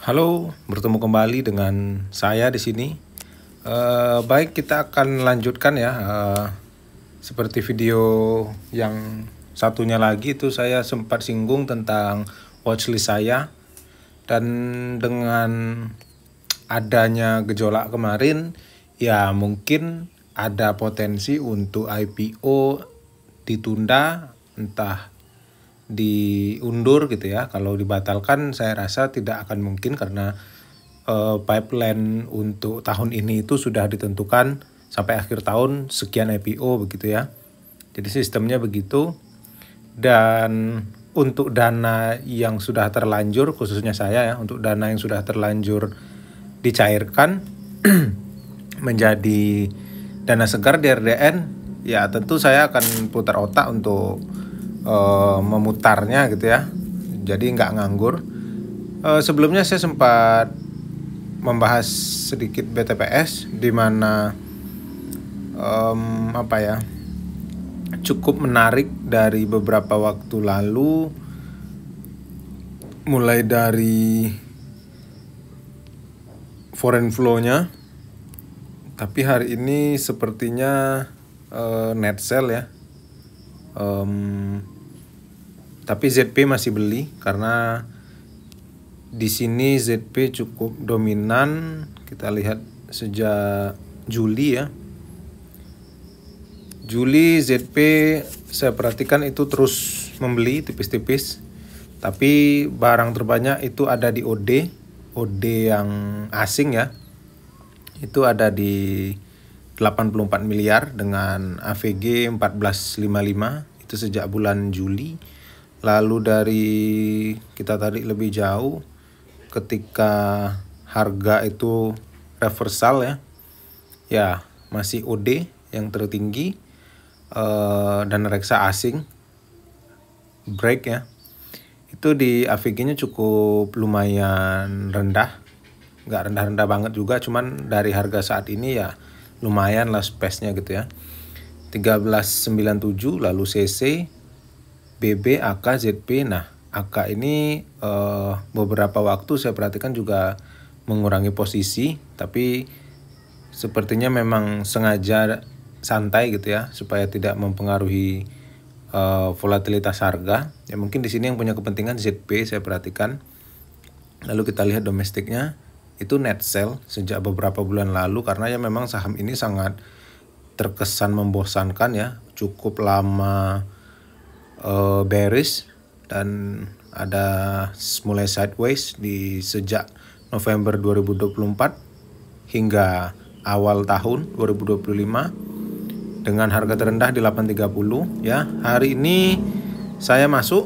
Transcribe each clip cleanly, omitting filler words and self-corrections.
Halo, bertemu kembali dengan saya di sini. Baik, kita akan lanjutkan ya. Seperti video yang satunya lagi itu saya sempat singgung tentang watchlist saya. Dan dengan adanya gejolak kemarin, ya mungkin ada potensi untuk IPO ditunda, entah diundur gitu ya. Kalau dibatalkan saya rasa tidak akan mungkin karena pipeline untuk tahun ini itu sudah ditentukan sampai akhir tahun sekian IPO begitu ya. Jadi sistemnya begitu. Dan untuk dana yang sudah terlanjur, khususnya saya ya, untuk dana yang sudah terlanjur dicairkan menjadi dana segar di RDN, ya tentu saya akan putar otak untuk memutarnya gitu ya, jadi nggak nganggur. Sebelumnya saya sempat membahas sedikit BTPS di mana cukup menarik dari beberapa waktu lalu, mulai dari foreign flow-nya, tapi hari ini sepertinya net sell ya. Tapi ZP masih beli karena di sini ZP cukup dominan. Kita lihat sejak Juli ya. Juli ZP saya perhatikan itu terus membeli tipis-tipis. Tapi barang terbanyak itu ada di OD yang asing ya. Itu ada di 84 miliar dengan AVG 1455 itu sejak bulan Juli. Lalu dari kita tarik lebih jauh ketika harga itu reversal ya. Ya, masih OD yang tertinggi dan reksa asing break ya. Itu di AVG-nya cukup lumayan rendah. Nggak rendah-rendah banget juga, cuman dari harga saat ini ya lumayan lah space-nya gitu ya. 1397, lalu CC, BB, AK, ZP. Nah, AK ini beberapa waktu saya perhatikan juga mengurangi posisi, tapi sepertinya memang sengaja santai gitu ya supaya tidak mempengaruhi volatilitas harga. Ya mungkin di sini yang punya kepentingan ZP saya perhatikan. Lalu kita lihat domestiknya, itu net sell sejak beberapa bulan lalu karena ya memang saham ini sangat terkesan membosankan ya, cukup lama bearish dan ada mulai sideways di sejak November 2024 hingga awal tahun 2025 dengan harga terendah di 830 ya. Hari ini saya masuk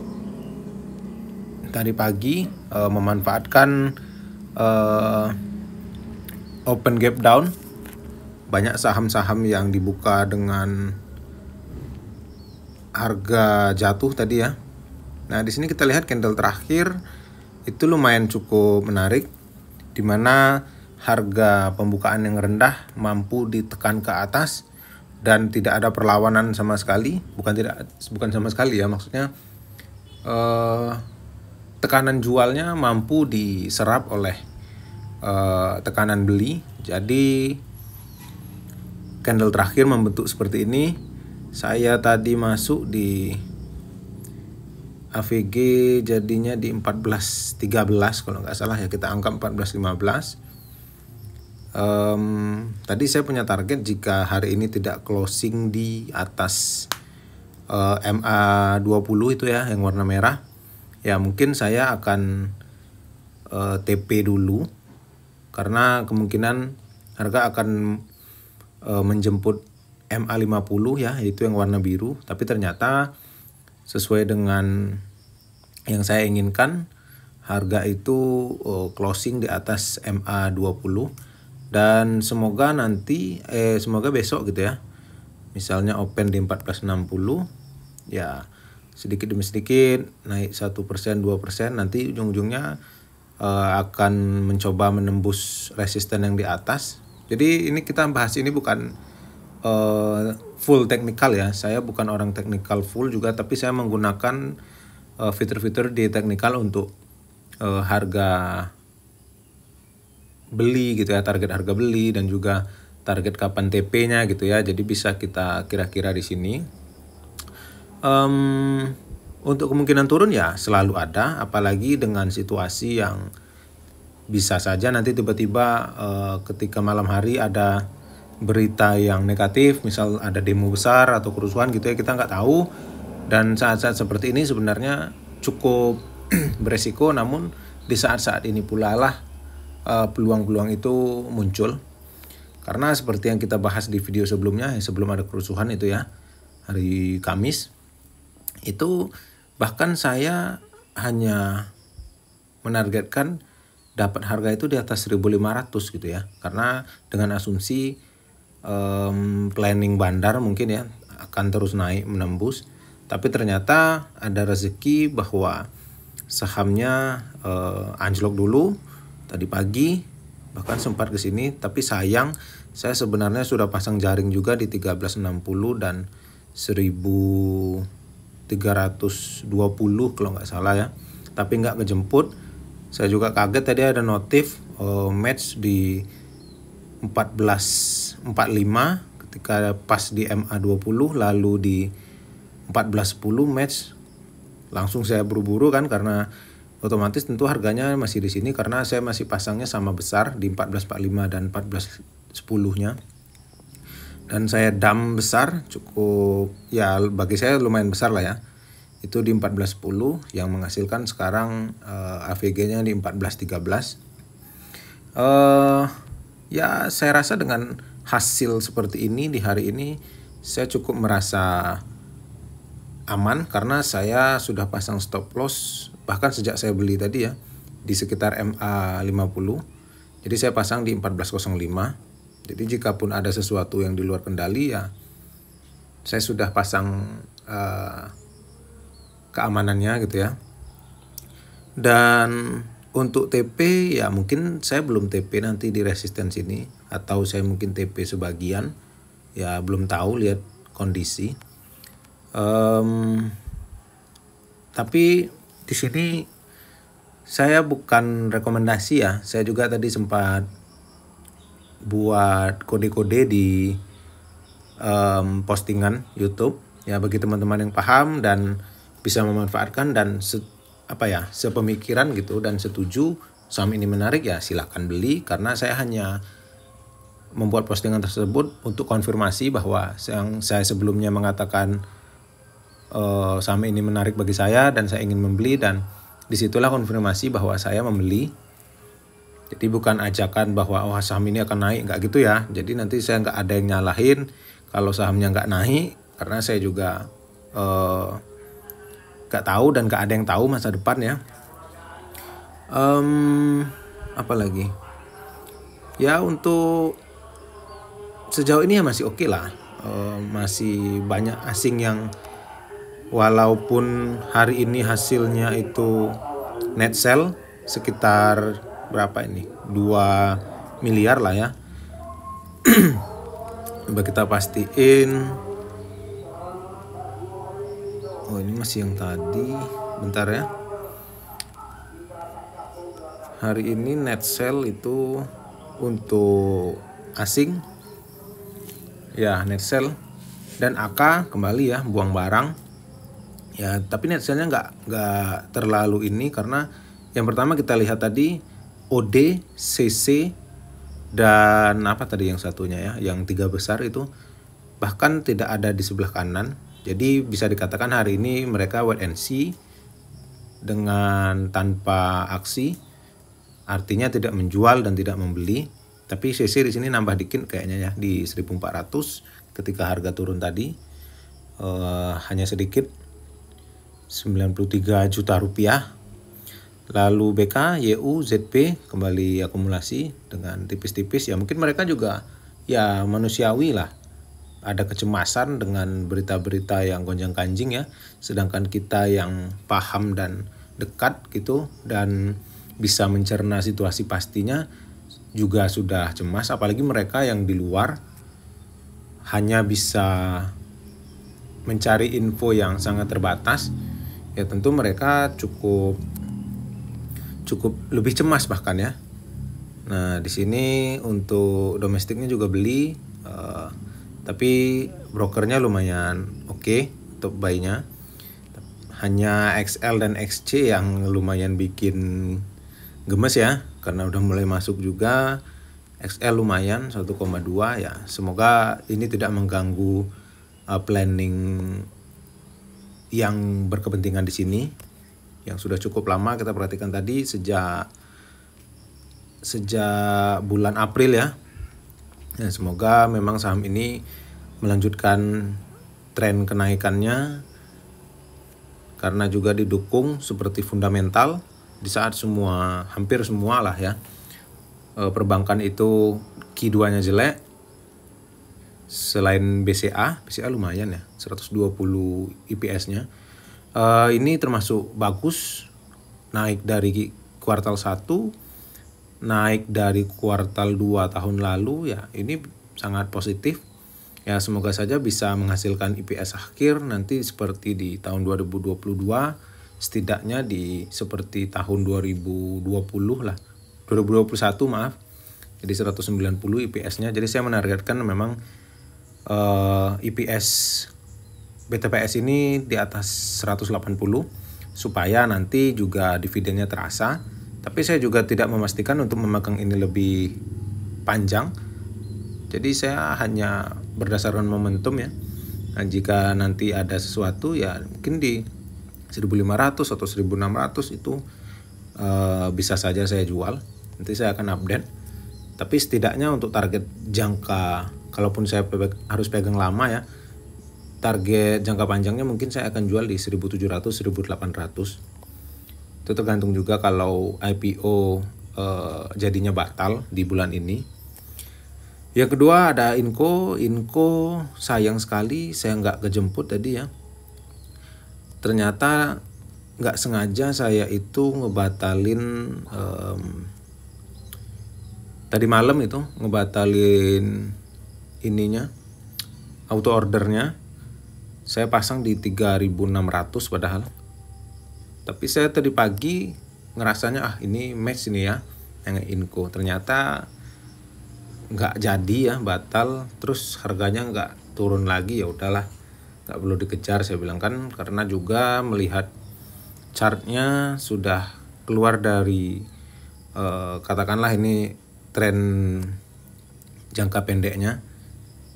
tadi pagi memanfaatkan open gap down. Banyak saham-saham yang dibuka dengan harga jatuh tadi ya. Nah, di sini kita lihat candle terakhir itu lumayan cukup menarik, di mana harga pembukaan yang rendah mampu ditekan ke atas dan tidak ada perlawanan sama sekali. Bukan sama sekali ya, maksudnya tekanan jualnya mampu diserap oleh tekanan beli. Jadi candle terakhir membentuk seperti ini. Saya tadi masuk di AVG jadinya di 14.13 kalau nggak salah ya, kita anggap 14.15. Tadi saya punya target jika hari ini tidak closing di atas MA20 itu ya yang warna merah, ya mungkin saya akan TP dulu karena kemungkinan harga akan menjemput MA50 ya, yaitu yang warna biru. Tapi ternyata sesuai dengan yang saya inginkan, harga itu closing di atas MA20 dan semoga besok gitu ya, misalnya open di 1460 ya, sedikit demi sedikit naik 1%, 2%, nanti ujung-ujungnya akan mencoba menembus resisten yang di atas. Jadi ini kita bahas ini bukan full technical ya, saya bukan orang technical full juga, tapi saya menggunakan fitur-fitur di technical untuk harga beli gitu ya, target harga beli dan juga target kapan TP-nya gitu ya. Jadi bisa kita kira-kira di sini. Untuk kemungkinan turun ya selalu ada, apalagi dengan situasi yang bisa saja nanti tiba-tiba ketika malam hari ada berita yang negatif, misal ada demo besar atau kerusuhan gitu ya, kita nggak tahu. Dan saat-saat seperti ini sebenarnya cukup beresiko, namun di saat-saat ini pula lah peluang-peluang itu muncul. Karena seperti yang kita bahas di video sebelumnya, sebelum ada kerusuhan itu ya, hari Kamis, itu bahkan saya hanya menargetkan dapat harga itu di atas 1.500 gitu ya. Karena dengan asumsi planning bandar mungkin ya akan terus naik menembus. Tapi ternyata ada rezeki bahwa sahamnya anjlok dulu tadi pagi, bahkan sempat ke sini. Tapi sayang, saya sebenarnya sudah pasang jaring juga di 1360 dan 1320 kalau nggak salah ya. Tapi nggak kejemput. Saya juga kaget tadi ada notif match di 14.45 ketika pas di MA20, lalu di 14.10 match. Langsung saya buru-buru kan, karena otomatis tentu harganya masih di sini karena saya masih pasangnya sama besar di 14.45 dan 14.10-nya. Dan saya dump besar cukup ya, bagi saya lumayan besar lah ya. Itu di 14.10 yang menghasilkan sekarang AVG-nya di 14.13. Ya saya rasa dengan hasil seperti ini di hari ini saya cukup merasa aman karena saya sudah pasang stop loss bahkan sejak saya beli tadi ya di sekitar MA50. Jadi saya pasang di 14.05. Jadi jika pun ada sesuatu yang di luar kendali ya saya sudah pasang keamanannya gitu ya. Dan untuk TP ya mungkin saya belum TP nanti di resistance ini, atau saya mungkin TP sebagian ya, belum tahu, lihat kondisi. Tapi di sini saya bukan rekomendasi ya, saya juga tadi sempat buat kode-kode di postingan YouTube ya, bagi teman-teman yang paham dan bisa memanfaatkan dan sepemikiran gitu dan setuju saham ini menarik ya silakan beli. Karena saya hanya membuat postingan tersebut untuk konfirmasi bahwa yang saya sebelumnya mengatakan saham ini menarik bagi saya dan saya ingin membeli, dan disitulah konfirmasi bahwa saya membeli. Jadi bukan ajakan bahwa saham ini akan naik, nggak gitu ya. Jadi nanti saya nggak ada yang nyalahin kalau sahamnya nggak naik, karena saya juga gak tahu dan gak ada yang tahu masa depan ya. Apa lagi ya, untuk sejauh ini ya masih oke lah. Masih banyak asing yang walaupun hari ini hasilnya itu net sell sekitar berapa ini, 2 miliar lah ya. Coba kita pastiin. Oh ini masih yang tadi, bentar ya. Hari ini net sell itu untuk asing ya, net sell dan AK kembali ya, buang barang ya. Tapi net sellnya nggak terlalu ini, karena yang pertama kita lihat tadi OD, CC dan apa tadi yang satunya ya, yang 3 besar itu bahkan tidak ada di sebelah kanan. Jadi bisa dikatakan hari ini mereka wait and see dengan tanpa aksi, artinya tidak menjual dan tidak membeli. Tapi CC di sini nambah dikit kayaknya ya, di 1.400 ketika harga turun tadi, hanya sedikit, 93 juta rupiah. Lalu BK, YU, ZP kembali akumulasi dengan tipis-tipis ya, mungkin mereka juga ya manusiawi lah, ada kecemasan dengan berita-berita yang gonjang-ganjing ya. Sedangkan kita yang paham dan dekat gitu dan bisa mencerna situasi pastinya juga sudah cemas. Apalagi mereka yang di luar hanya bisa mencari info yang sangat terbatas ya, tentu mereka cukup lebih cemas bahkan ya. Nah, di sini untuk domestiknya juga beli, tapi brokernya lumayan oke untuk buy-nya. Hanya XL dan XC yang lumayan bikin gemes ya, karena udah mulai masuk juga. XL lumayan 1,2 ya. Semoga ini tidak mengganggu planning yang berkepentingan di sini, yang sudah cukup lama kita perhatikan tadi sejak bulan April ya. Ya, semoga memang saham ini melanjutkan tren kenaikannya, karena juga didukung seperti fundamental di saat hampir semua lah ya, perbankan itu Q2-nya jelek. Selain BCA lumayan ya, 120 IPS-nya. Ini termasuk bagus, naik dari kuartal 1, naik dari kuartal 2 tahun lalu ya. Ini sangat positif. Ya, semoga saja bisa menghasilkan IPS akhir nanti seperti di tahun 2022, setidaknya seperti tahun 2020 lah. 2021 maaf. Jadi 190 IPS-nya. Jadi saya menargetkan memang IPS BTPS ini di atas 180 supaya nanti juga dividennya terasa. Tapi saya juga tidak memastikan untuk memegang ini lebih panjang. Jadi saya hanya berdasarkan momentum ya. Nah, jika nanti ada sesuatu ya mungkin di 1.500 atau 1.600 itu bisa saja saya jual. Nanti saya akan update. Tapi setidaknya untuk target jangka, kalaupun saya harus pegang lama ya, target jangka panjangnya mungkin saya akan jual di 1.700, 1.800. Itu tergantung juga kalau IPO jadinya batal di bulan ini. Yang kedua ada Inco sayang sekali saya nggak kejemput tadi ya. Ternyata nggak sengaja saya itu ngebatalin tadi malam itu ngebatalin ininya, auto ordernya. Saya pasang di 3.600 padahal. Tapi saya tadi pagi ngerasanya ini match ini ya yang Inco. Ternyata nggak jadi ya, batal. Terus harganya nggak turun lagi, ya udahlah, nggak perlu dikejar saya bilang kan, karena juga melihat chartnya sudah keluar dari katakanlah ini tren jangka pendeknya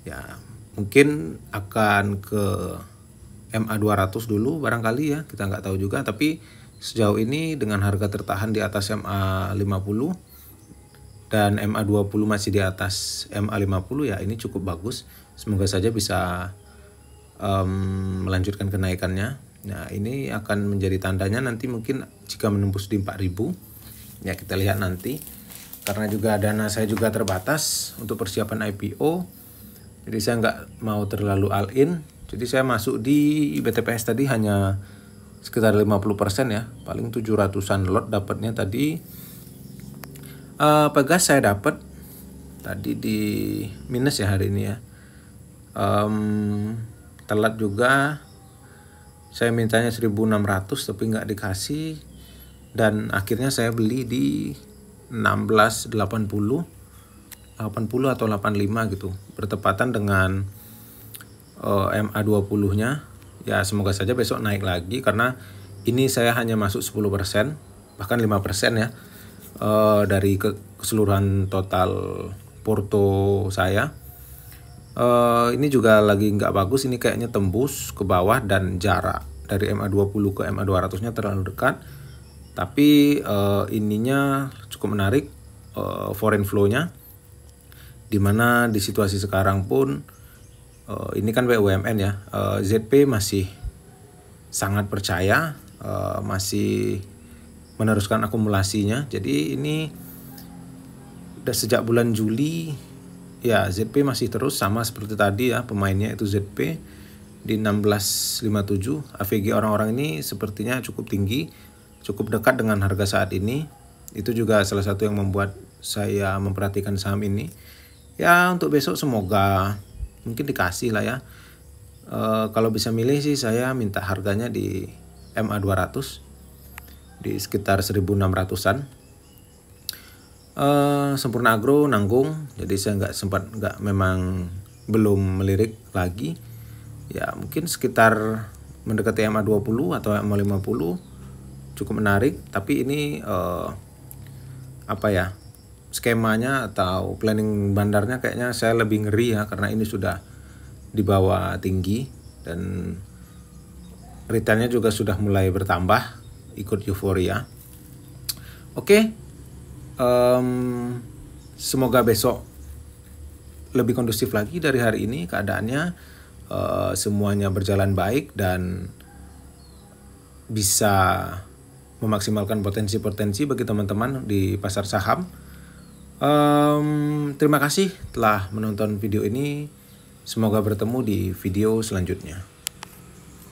ya, mungkin akan ke MA200 dulu barangkali ya, kita nggak tahu juga. Tapi sejauh ini dengan harga tertahan di atas MA50 dan MA20 masih di atas MA50 ya, ini cukup bagus. Semoga saja bisa melanjutkan kenaikannya. Nah, ini akan menjadi tandanya nanti mungkin jika menembus di 4.000 ya, kita lihat nanti. Karena juga dana saya juga terbatas untuk persiapan IPO, jadi saya nggak mau terlalu all in. Jadi saya masuk di BTPS tadi hanya sekitar 50% ya, paling 700-an lot dapatnya tadi. Pegas saya dapat tadi di minus ya hari ini ya. Telat juga, saya mintanya 1.600 tapi nggak dikasih, dan akhirnya saya beli di 16.80 atau 85 gitu, bertepatan dengan MA20 nya ya. Semoga saja besok naik lagi, karena ini saya hanya masuk 10%, bahkan 5% ya, dari keseluruhan total porto saya. Ini juga lagi nggak bagus, ini kayaknya tembus ke bawah dan jarak dari MA20 ke MA200 nya terlalu dekat. Tapi ininya cukup menarik, foreign flow-nya, dimana di situasi sekarang pun ini kan BUMN ya, ZP masih sangat percaya, masih meneruskan akumulasinya. Jadi ini udah sejak bulan Juli ya, ZP masih terus sama seperti tadi ya, pemainnya itu ZP di 16.57. AVG orang-orang ini sepertinya cukup tinggi, cukup dekat dengan harga saat ini. Itu juga salah satu yang membuat saya memperhatikan saham ini. Ya, untuk besok semoga mungkin dikasih lah ya. Kalau bisa milih sih saya minta harganya di MA200 di sekitar 1.600-an. Sempurna Agro nanggung, jadi saya memang belum melirik lagi. Ya mungkin sekitar mendekati MA 20 atau MA 50 cukup menarik, tapi ini skemanya atau planning bandarnya kayaknya saya lebih ngeri ya, karena ini sudah di bawah tinggi dan returnnya juga sudah mulai bertambah ikut euforia. Oke, semoga besok lebih kondusif lagi dari hari ini keadaannya, semuanya berjalan baik dan bisa memaksimalkan potensi-potensi bagi teman-teman di pasar saham. Terima kasih telah menonton video ini. Semoga bertemu di video selanjutnya.